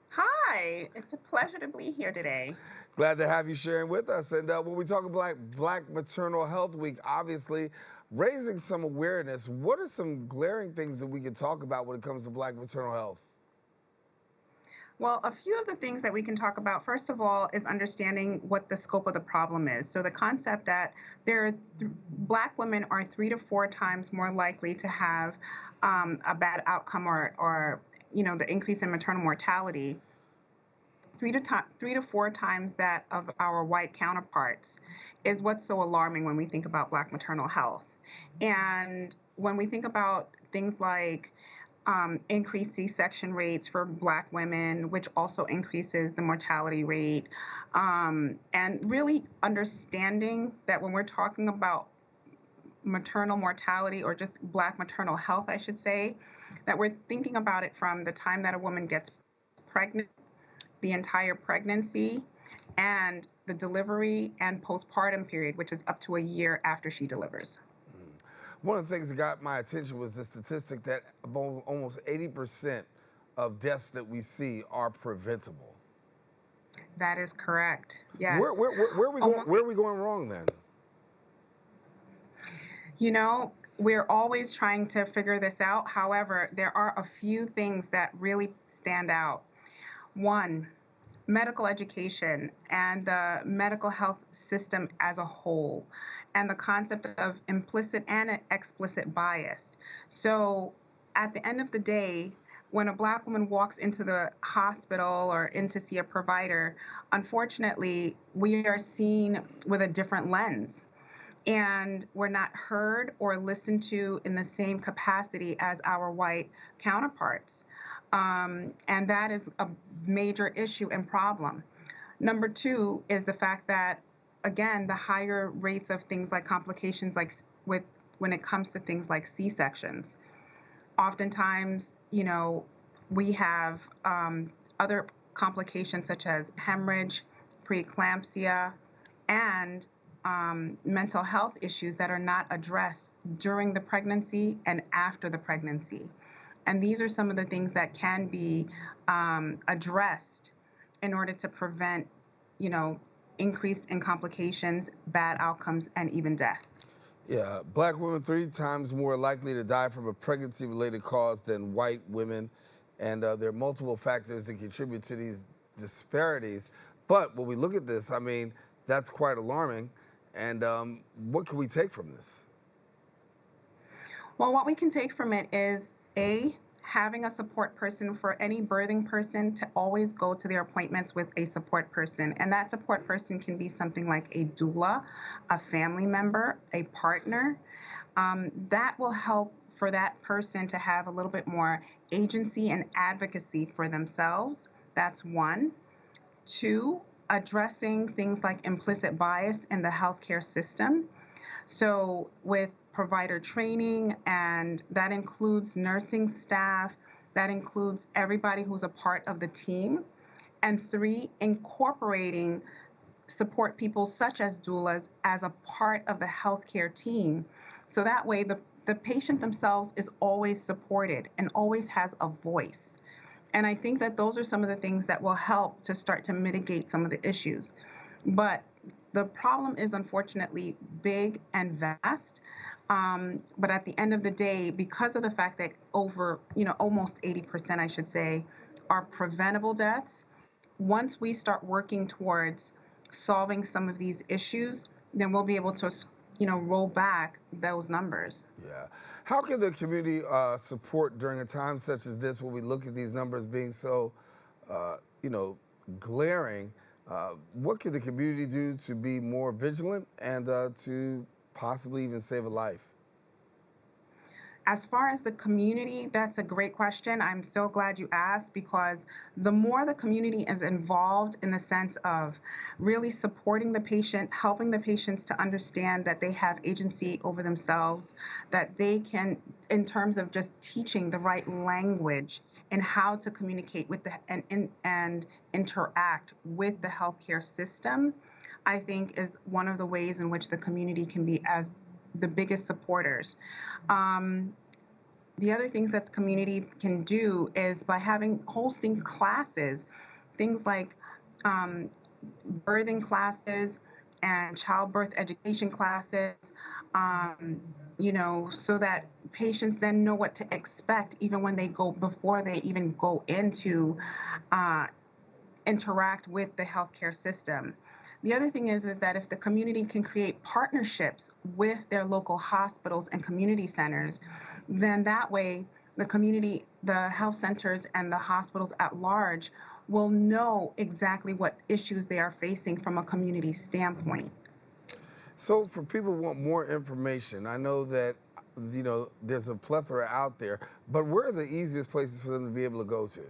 Hi, it's a pleasure to be here today. Glad to have you sharing with us. And when we talk about Black Maternal Health Week, obviously raising some awareness, what are some glaring things that we can talk about when it comes to Black maternal health? Well, a few of the things that we can talk about, first of all, is understanding what the scope of the problem is. So the concept that Black women are 3 to 4 times more likely to have a bad outcome or the increase in maternal mortality, 3 to 4 times that of our white counterparts, is what's so alarming when we think about Black maternal health. And when we think about things like increased C-section rates for Black women, which also increases the mortality rate, and really understanding that when we're talking about maternal mortality, or just Black maternal health, I should say, that we're thinking about it from the time that a woman gets pregnant, the entire pregnancy, and the delivery and postpartum period, which is up to a year after she delivers. One of the things that got my attention was the statistic that almost 80% of deaths that we see are preventable. That is correct. Yes. Where are we going wrong then? We're always trying to figure this out. However, there are a few things that really stand out. One, medical education and the medical health system as a whole, and the concept of implicit and explicit bias. So at the end of the day, when a Black woman walks into the hospital or in to see a provider, unfortunately, we are seen with a different lens. And we're not heard or listened to in the same capacity as our white counterparts. And that is a major issue and problem. Number 2 is the fact that, again, the higher rates of things like complications, when it comes to things like C-sections. Oftentimes, we have other complications such as hemorrhage, preeclampsia, and mental health issues that are not addressed during the pregnancy and after the pregnancy. And these are some of the things that can be addressed in order to prevent, increased in complications, bad outcomes, and even death. Yeah, Black women 3 times more likely to die from a pregnancy-related cause than white women. And there are multiple factors that contribute to these disparities. But when we look at this, that's quite alarming. And what can we take from this? Well, what we can take from it is, having a support person for any birthing person to always go to their appointments with a support person. And that support person can be something like a doula, a family member, a partner. That will help for that person to have a little bit more agency and advocacy for themselves. That's 1. 2, addressing things like implicit bias in the healthcare system. So with provider training, and that includes nursing staff, that includes everybody who's a part of the team. And 3, incorporating support people such as doulas as a part of the healthcare team. So that way the patient themselves is always supported and always has a voice. And I think that those are some of the things that will help to start to mitigate some of the issues. But the problem is unfortunately big and vast. But at the end of the day, because of the fact that over, almost 80%, I should say, are preventable deaths, once we start working towards solving some of these issues, then we'll be able to, roll back those numbers. Yeah. How can the community support during a time such as this, when we look at these numbers being so, glaring? What can the community do to be more vigilant and to possibly even save a life? As far as the community, that's a great question. I'm so glad you asked, because the more the community is involved in the sense of really supporting the patient, helping the patients to understand that they have agency over themselves, that they can, in terms of just teaching the right language and how to communicate with and interact with the healthcare system, I think is one of the ways in which the community can be as the biggest supporters. The other things that the community can do is by hosting classes, things like birthing classes and childbirth education classes, so that patients then know what to expect even when they go, before they even go into interact with the healthcare system. The other thing is that if the community can create partnerships with their local hospitals and community centers, then that way the community, the health centers and the hospitals at large will know exactly what issues they are facing from a community standpoint. So for people who want more information, I know that, there's a plethora out there, but where are the easiest places for them to be able to go to?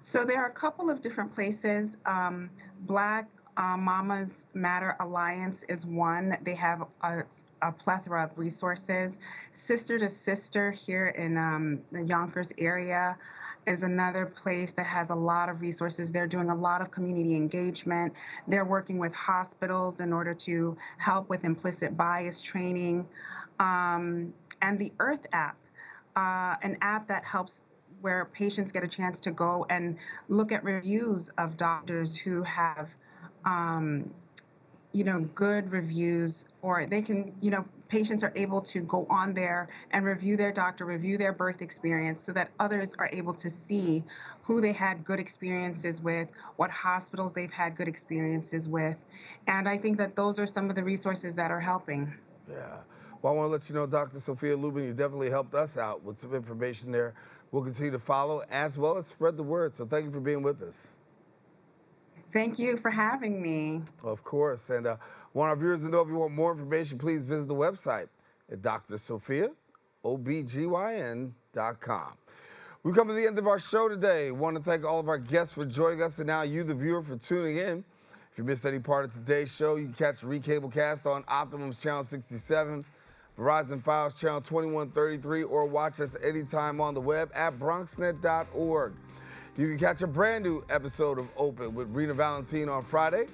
So there are a couple of different places. Black Mamas Matter Alliance is one. They have a plethora of resources. Sister to Sister here in the Yonkers area is another place that has a lot of resources. They're doing a lot of community engagement. They're working with hospitals in order to help with implicit bias training. And the Earth app, an app that helps where patients get a chance to go and look at reviews of doctors who have, good reviews, or they can, patients are able to go on there and review their doctor, review their birth experience, so that others are able to see who they had good experiences with, what hospitals they've had good experiences with. And I think that those are some of the resources that are helping. Yeah. Well, I want to let you know, Dr. Sophia Lubin, you definitely helped us out with some information there. We'll continue to follow as well as spread the word. So thank you for being with us. Thank you for having me. Of course. And want our viewers to know, if you want more information, please visit the website at drsophia.obgyn.com. We come to the end of our show today. Want to thank all of our guests for joining us, and now you, the viewer, for tuning in. If you missed any part of today's show, you can catch the Recablecast on Optimum's Channel 67, Verizon Files Channel 2133, or watch us anytime on the web at BronxNet.org. You can catch a brand new episode of Open with Rena Valentine on Friday.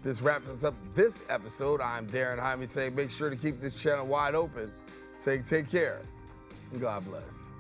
This wraps up this episode. I'm Daren Jaime saying make sure to keep this channel wide open. Saying take care and God bless.